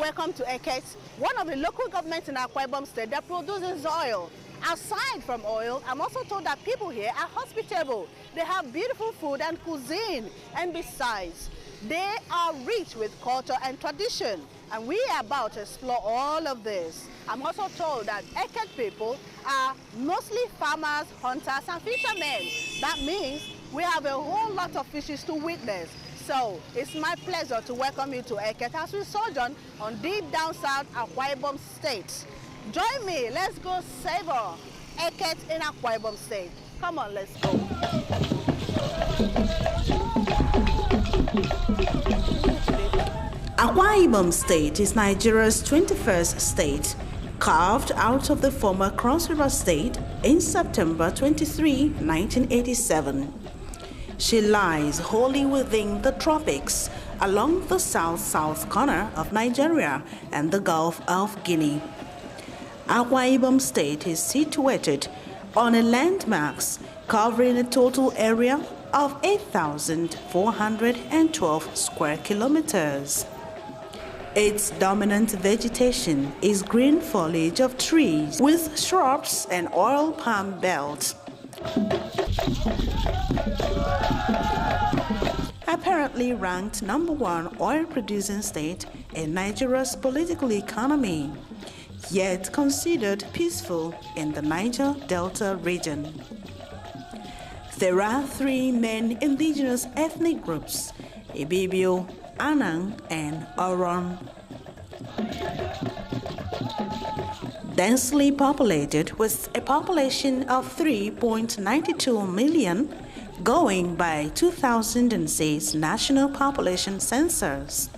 welcome to Eket, one of the local governments in Akwaibom State that produces oil. Aside from oil, I'm also told that people here are hospitable. They have beautiful food and cuisine, and besides, they are rich with culture and tradition. And we are about to explore all of this. I'm also told that Eket people are mostly farmers, hunters, and fishermen. That means we have a whole lot of fishes to witness. So it's my pleasure to welcome you to Eket as we sojourn on deep down south Akwaibom State. Join me, let's go savor Eket in Akwaibom State. Come on, let's go. Akwaibom State is Nigeria's 21st state, carved out of the former Cross River State in September 23, 1987. She lies wholly within the tropics, along the south-south corner of Nigeria and the Gulf of Guinea. Akwaibom State is situated on a landmass covering a total area of 8,412 square kilometers. Its dominant vegetation is green foliage of trees with shrubs and oil palm belt. Apparently ranked #1 oil-producing state in Nigeria's political economy, yet considered peaceful in the Niger Delta region. There are 3 main indigenous ethnic groups: Ibibio, Anang, and Oron. Densely populated with a population of 3.92 million, going by 2006 National Population Census,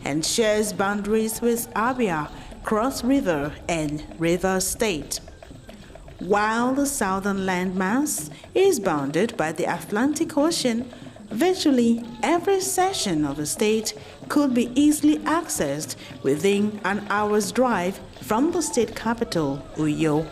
and shares boundaries with Abia, Cross River, and River State. While the southern landmass is bounded by the Atlantic Ocean, virtually every section of the state could be easily accessed within an hour's drive from the state capital, Uyo.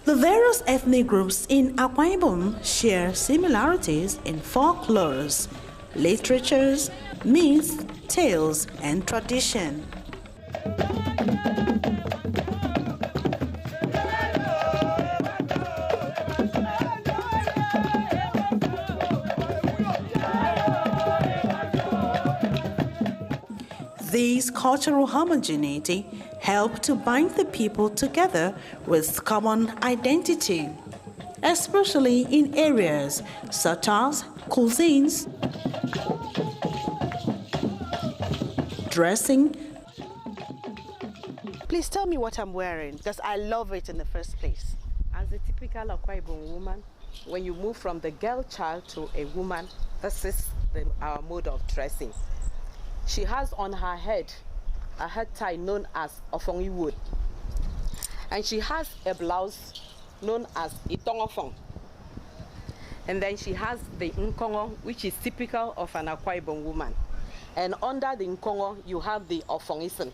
The various ethnic groups in Akwaibom share similarities in folklores, literatures, myths, tales, and tradition. This cultural homogeneity help to bind the people together with common identity, especially in areas such as cuisines, dressing. Please tell me what I'm wearing, because I love it in the first place. As a typical Akwaibom woman, when you move from the girl child to a woman, this is our mode of dressing. She has on her head a head tie known as ofongi wood, and she has a blouse known as itongofong, and then she has the nkongo, which is typical of an Akwaibom woman, and under the nkongo you have the ofongisen.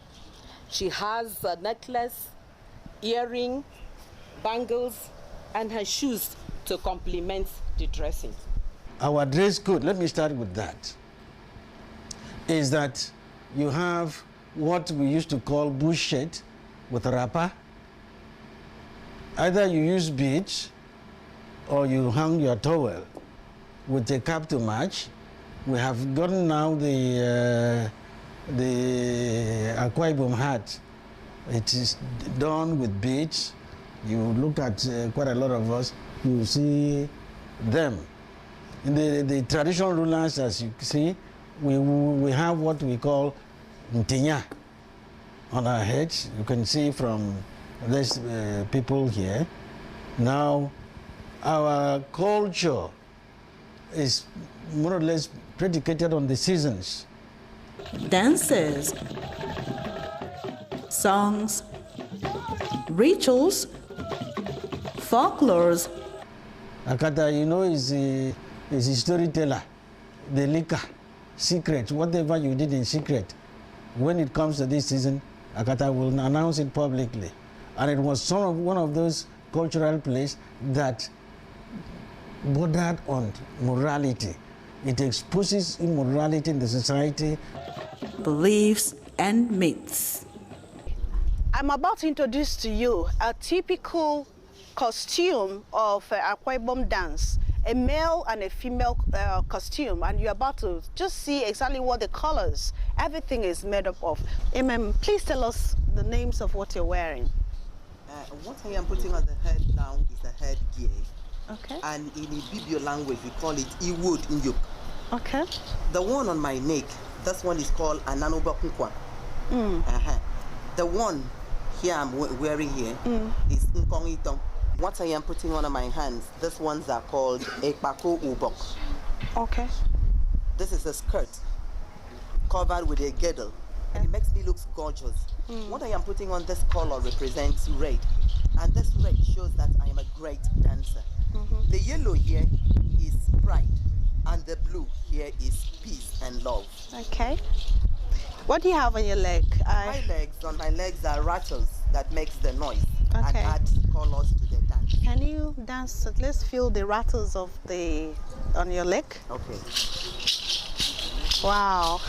She has a necklace, earring, bangles, and her shoes to complement the dressing. Our dress code, let me start with that, is that you have what we used to call bush shirt with a wrapper. Either you use beads or you hang your towel with a cap to match. We have gotten now the Akwaibom hat. It is done with beads. You look at quite a lot of us, you see them. In the traditional rulers, as you see, we have what we call Ntinya on our heads. You can see from these people here. Now, our culture is more or less predicated on the seasons. Dances, songs, rituals, folklores. Akata, you know, is a storyteller, the liquor, secret, whatever you did in secret. When it comes to this season, Akata will announce it publicly. And it was one of those cultural plays that bordered on morality. It exposes immorality in the society. Beliefs and myths. I'm about to introduce to you a typical costume of akwaibom dance, a male and a female costume, and you're about to just see exactly what the colors, everything is made up of. Amen. Please tell us the names of what you're wearing. What I am putting on the head now is the headgear. Okay. And in Ibibio language, we call it Iwood Nyuk. Okay. The one on my neck, this one is called Ananoba Kunkwa. The one here I'm wearing here is Nkongitong. What I am putting on my hands, these ones are called Ekpako Ubok. Okay. This is a skirt covered with a girdle, and it makes me look gorgeous. What I am putting on this color represents red, and this red shows that I am a great dancer. The yellow here is pride, and the blue here is peace and love. Okay. What do you have on your leg? On my legs are rattles that makes the noise and Okay. add colors to the dance. Can you dance? Let's feel the rattles of on your leg. Okay. Wow.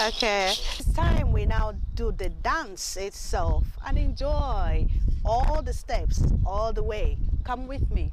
Okay. It's time we now do the dance itself and enjoy all the steps all the way. Come with me.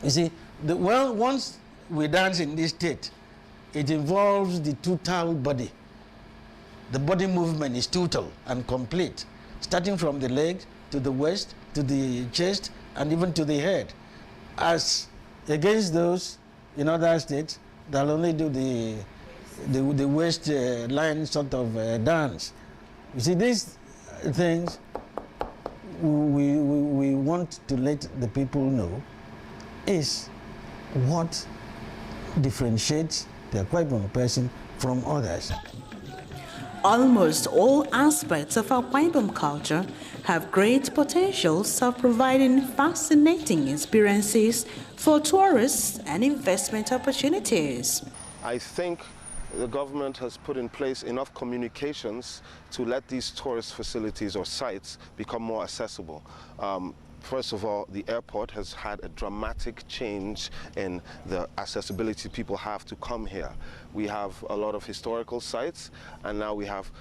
You see, once we dance in this state, it involves the total body. The body movement is total and complete, starting from the legs to the waist, to the chest, and even to the head. As against those in other states, they'll only do the waist line sort of dance. You see, these things we want to let the people know is what differentiates the akwaibom person from others. Almost all aspects of akwaibom culture have great potentials of providing fascinating experiences for tourists and investment opportunities. I think the government has put in place enough communications to let these tourist facilities or sites become more accessible. First of all, the airport has had a dramatic change in the accessibility people have to come here. We have a lot of historical sites, and now we have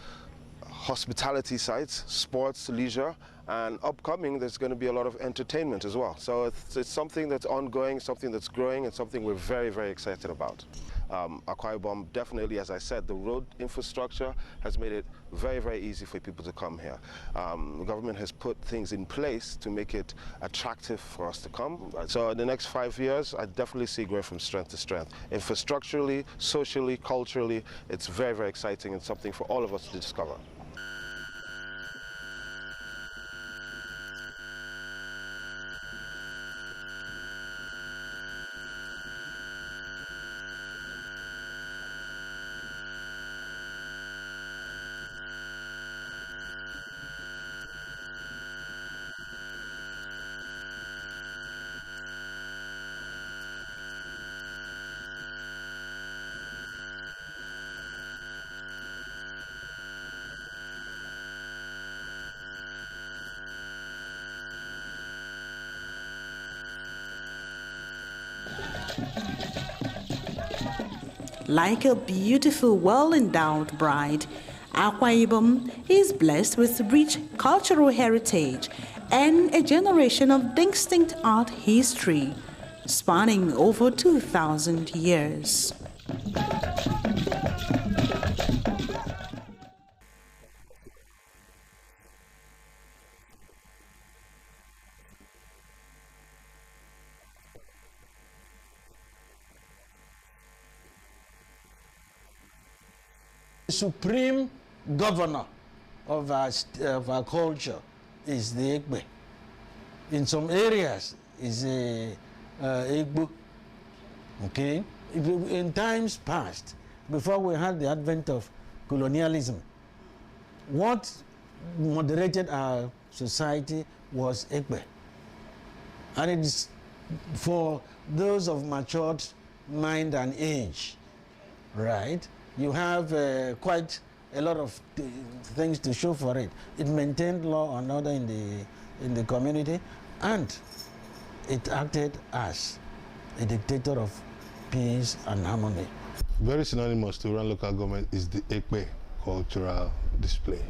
hospitality sites, sports, leisure, and upcoming there's going to be a lot of entertainment as well. So it's something that's ongoing, something that's growing, and something we're very, very excited about. akwaibom, definitely, as I said, the road infrastructure has made it very, very easy for people to come here. The government has put things in place to make it attractive for us to come. So in the next 5 years, I definitely see growth from strength to strength. Infrastructurally, socially, culturally, it's very, very exciting and something for all of us to discover. Like a beautiful, well-endowed bride, Akwaibom is blessed with rich cultural heritage and a generation of distinct art history spanning over 2,000 years. The supreme governor of our culture is the Ekbe. In some areas, is a Egbo. Okay? In times past, before we had the advent of colonialism, what moderated our society was Ekbe. And it is for those of matured mind and age, right? You have quite a lot of things to show for it. It maintained law and order in the community, and it acted as a dictator of peace and harmony. Very synonymous to Uran local government is the Ekpe cultural display.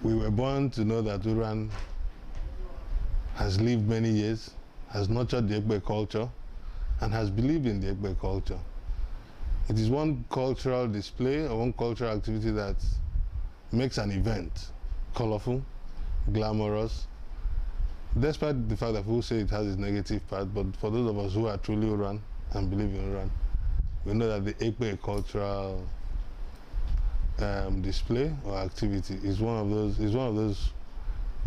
We were born to know that Uran has lived many years, has nurtured the Ekpe culture, and has believed in the Ekpe culture. It is one cultural display or one cultural activity that makes an event colorful, glamorous, despite the fact that people say it has its negative part. But for those of us who are truly Uran and believe in Uran, we know that the Ekpe cultural display or activity is one of those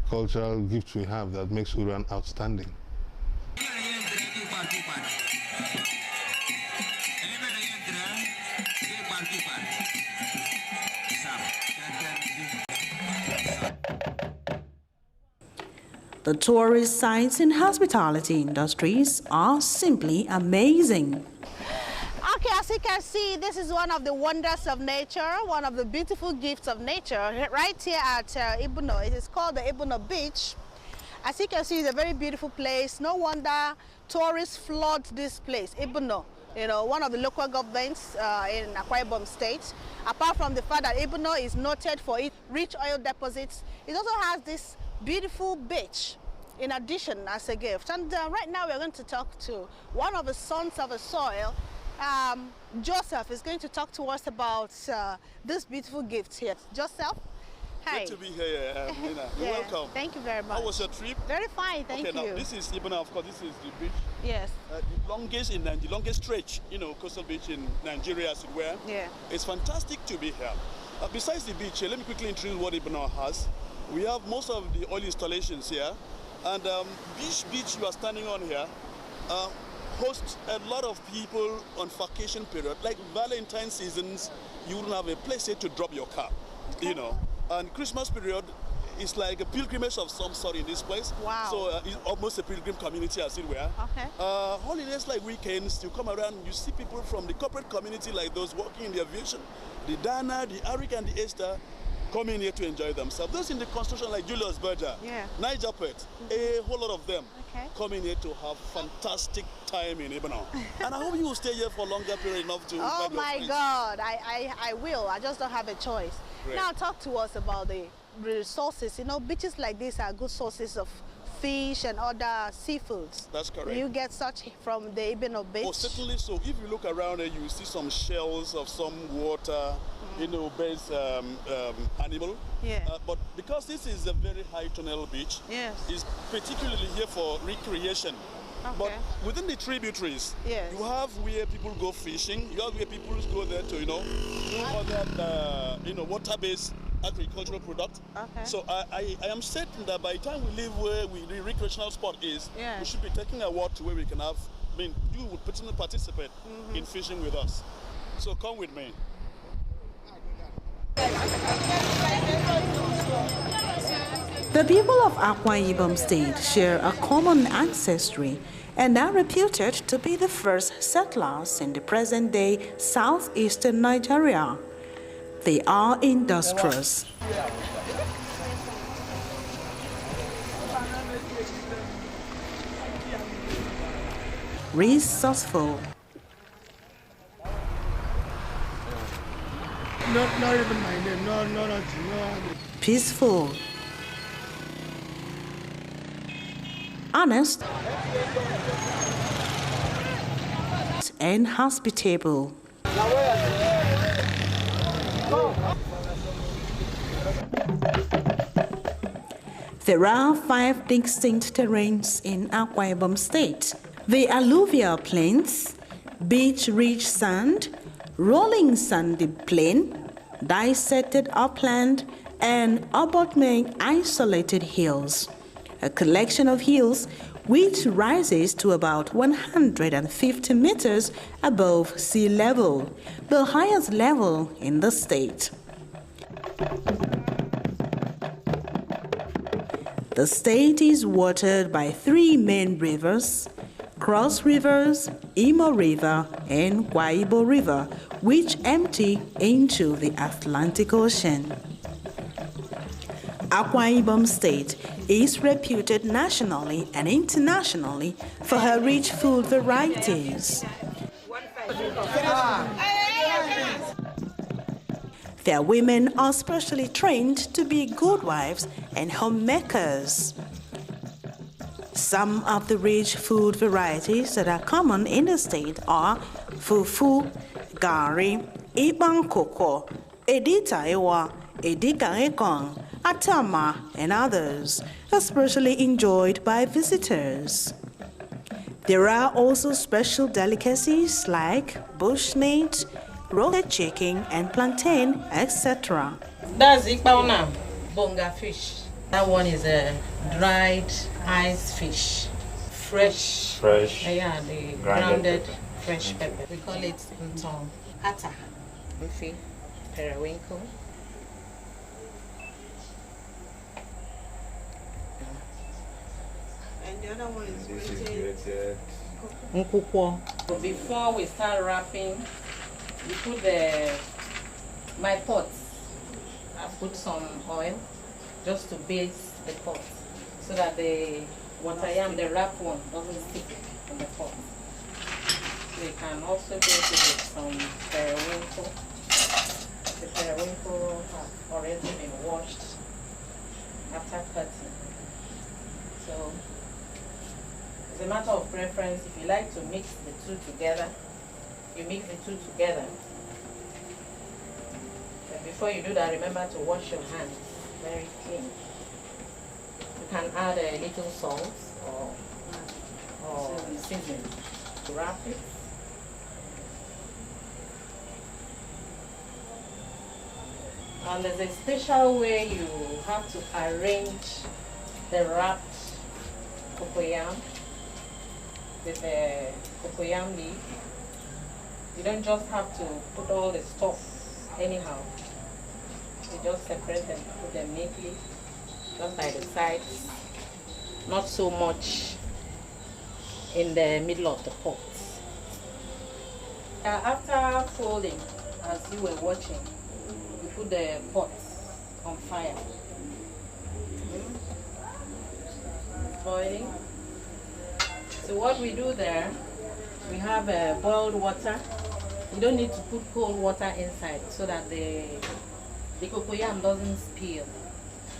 cultural gifts we have that makes Uran outstanding. The tourist sites and hospitality industries are simply amazing. Okay, as you can see, this is one of the wonders of nature, one of the beautiful gifts of nature, right here at Ibuno. It is called the Ibuno Beach. As you can see, it's a very beautiful place. No wonder tourists flood this place, Ibuno. You know, one of the local governments in akwaibom State. Apart from the fact that Ibuno is noted for its rich oil deposits, it also has this beautiful beach in addition as a gift. And right now we're going to talk to one of the sons of the soil. Joseph is going to talk to us about this beautiful gift here. Joseph, hi. Good to be here, Nina. You're welcome. Thank you very much. How was your trip? Very fine, thank you. Now this is Ibuno, of course. This is the beach. Yes. The longest stretch, coastal beach in Nigeria, as it were. Yeah. It's fantastic to be here. Besides the beach, let me quickly introduce what Ibuno has. We have most of the oil installations here, and this beach you are standing on here hosts a lot of people on vacation period. Like Valentine seasons, you wouldn't have a place here to drop your car, And Christmas period is like a pilgrimage of some sort in this place. Wow. So it's almost a pilgrim community, as it were. Okay. Holidays like weekends, you come around, you see people from the corporate community, like those working in the aviation, the Dana, the Arik, and the Esther, coming here to enjoy themselves. Those in the construction like Julius Berger, Niger Pet, a whole lot of them coming here to have fantastic time in Ibuno. And I hope you will stay here for a longer period enough to Oh my God, I will. I just don't have a choice. Great. Now talk to us about the resources. Beaches like this are good sources of fish and other seafoods. That's correct. You get such from the Ibuno Beach? Oh, certainly so. If you look around here, you see some shells of some water, based animal. Yeah. But because this is a very high tunnel beach, Yes. it's particularly here for recreation. Okay. But within the tributaries, Yes. you have where people go fishing. You have where people go there to, do other, water-based agricultural product. Okay. So I am certain that by the time we leave where the recreational spot is, Yeah. we should be taking a walk to where we can have, you would personally participate in fishing with us. So come with me. The people of Akwa Ibom State share a common ancestry and are reputed to be the first settlers in the present-day southeastern Nigeria. They are industrious. resourceful. Not even my name, no. Peaceful, honest, and hospitable. There are 5 distinct terrains in Akwa Ibom State: the alluvial plains, beach-rich sand, rolling sandy plain, dissected upland, and abutment isolated hills. A collection of hills which rises to about 150 meters above sea level, the highest level in the state. The state is watered by 3 main rivers: Cross Rivers, Imo River, and Akwaibom River, which empty into the Atlantic Ocean. Akwa Ibom State is reputed nationally and internationally for her rich food varieties. Their women are specially trained to be good wives and homemakers. Some of the rich food varieties that are common in the state are fufu, gari, ibang koko, edita ewa, edikarekong, atama, and others, especially enjoyed by visitors. There are also special delicacies like bushmeat, roasted chicken, and plantain, etc. That's ikpauna, bonga fish. That one is a dried ice fish. Fresh. Yeah, the grounded fresh pepper. We call it ntong. Ata. Mfi. Periwinkle. And the other one is grated. Nkukwo. Before we start wrapping, we put my pot. I put some oil just to base the pot so that the water yam, the wrap one, doesn't stick in the pot. So you can also base it with some periwinkle. The periwinkle has already been washed after cutting. So it's a matter of preference. If you like to mix the two together, you mix the two together. But before you do that, remember to wash your hands very clean. You can add a little salt or seasoning to wrap it. And there's a special way you have to arrange the wrapped cocoyam with the cocoyam leaf. You don't just have to put all the stuff anyhow. You just separate them, put them neatly, just by the sides, not so much in the middle of the pot. After folding, as you were watching, you put the pot on fire. Boiling. So what we do there, we have boiled water. You don't need to put cold water inside so that the cocoyam doesn't spill.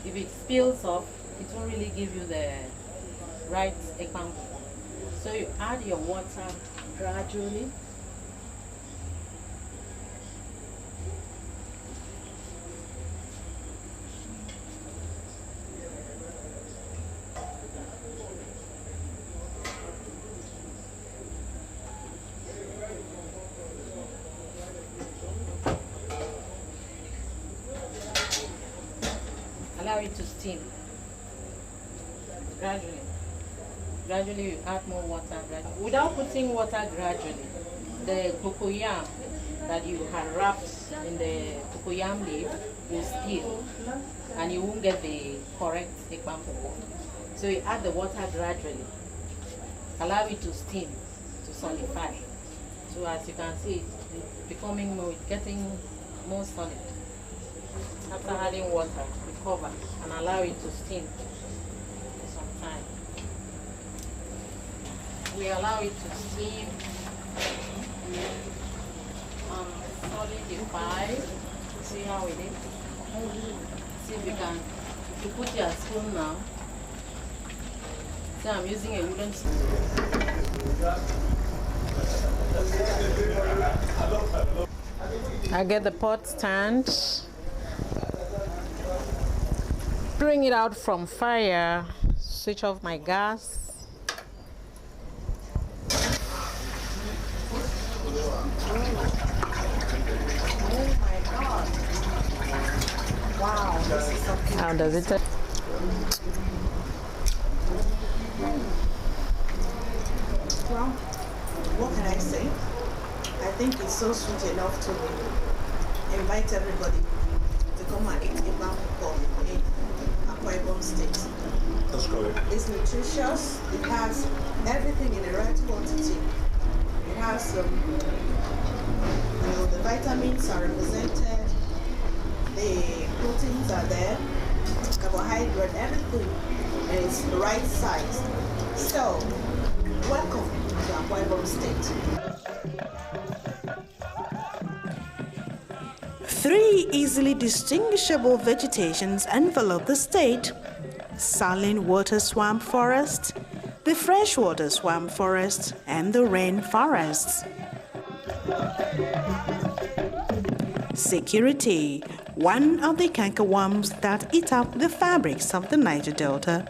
If it spills off, it won't really give you the right ekpang. So you add your water gradually. Allow it to steam gradually. Gradually you add more water gradually. Without putting water gradually, the cocoyam that you had wrapped in the cocoyam leaf will spill and you won't get the correct ekpang cocoa. So you add the water gradually. Allow it to steam, to solidify. So as you can see, it's becoming more, getting more solid. After adding water, we cover and allow it to steam for some time. We allow it to steam solidified. See how it is? See if you can, if you put your spoon now. See, I'm using a wooden spoon. I get the pot stand. Bring it out from fire. Switch off my gas. Wow, this is so cute. How does it taste? Well, what can I say? I think it's so sweet enough to invite everybody to come and eat akwaibom in Akwaibom State. That's correct. It's nutritious. It has everything in the right quantity. It has, the vitamins are represented. The proteins are there, carbohydrate, everything is the right size. So, welcome to Akwaibom State. 3 easily distinguishable vegetations envelop the state: saline water swamp forest, the freshwater swamp forest, and the rain forests. Security. One of the cankerworms that eat up the fabrics of the Niger Delta.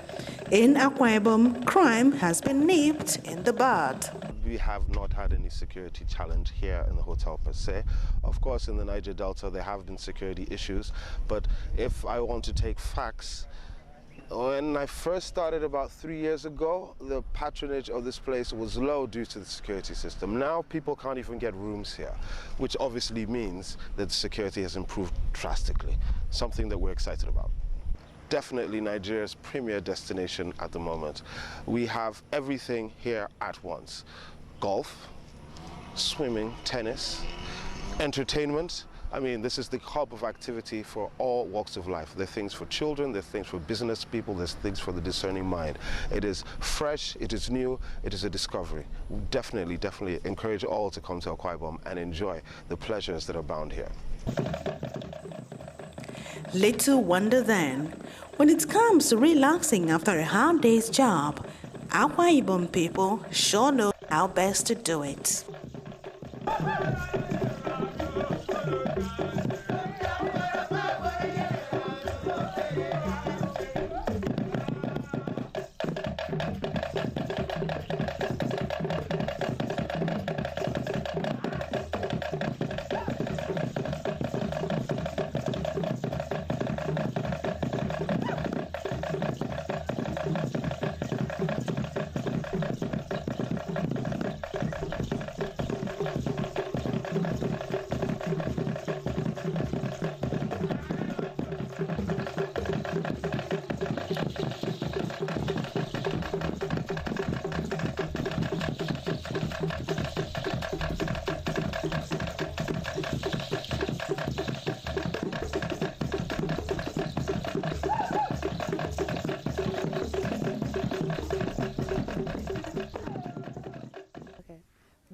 In Akwaibom, crime has been nipped in the bud. We have not had any security challenge here in the hotel per se. Of course, in the Niger Delta, there have been security issues, but if I want to take facts, when I first started about 3 years ago, the patronage of this place was low due to the security system. Now people can't even get rooms here, which obviously means that the security has improved drastically, something that we're excited about. Definitely Nigeria's premier destination at the moment. We have everything here at once: golf, swimming, tennis, entertainment. I mean, this is the hub of activity for all walks of life. There are things for children, there are things for business people, there's things for the discerning mind. It is fresh, it is new, it is a discovery. Definitely, definitely encourage all to come to Akwaibom and enjoy the pleasures that are bound here. Little wonder then, when it comes to relaxing after a hard day's job, Akwaibom people sure know how best to do it.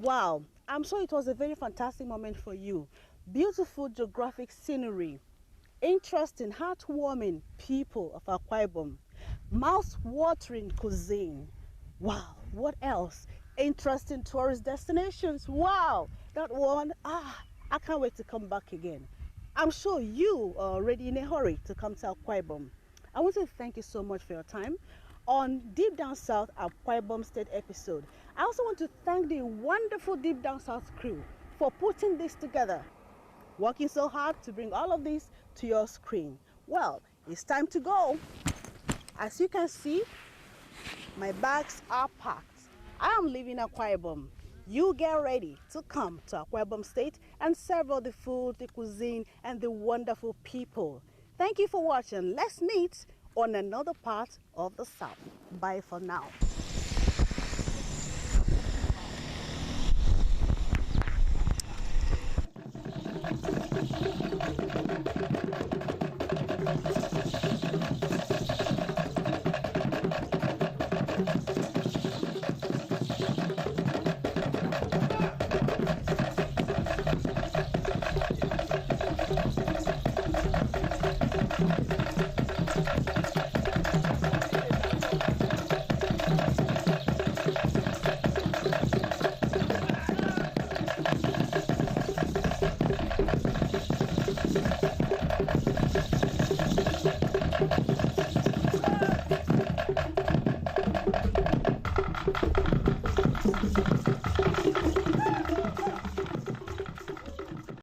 Wow, I'm sure it was a very fantastic moment for you. Beautiful geographic scenery, interesting, heartwarming people of Akwaibom, mouth-watering cuisine. Wow, what else? Interesting tourist destinations. Wow, that one, I can't wait to come back again. I'm sure you are already in a hurry to come to Akwaibom. I want to thank you so much for your time on Deep Down South Akwaibom State episode. I also want to thank the wonderful Deep Down South crew for putting this together, working so hard to bring all of this to your screen. Well, it's time to go. As you can see, my bags are packed. I am leaving Akwaibom. You get ready to come to Akwaibom State and savor the food, the cuisine, and the wonderful people. Thank you for watching. Let's meet on another part of the South. Bye for now. Bye.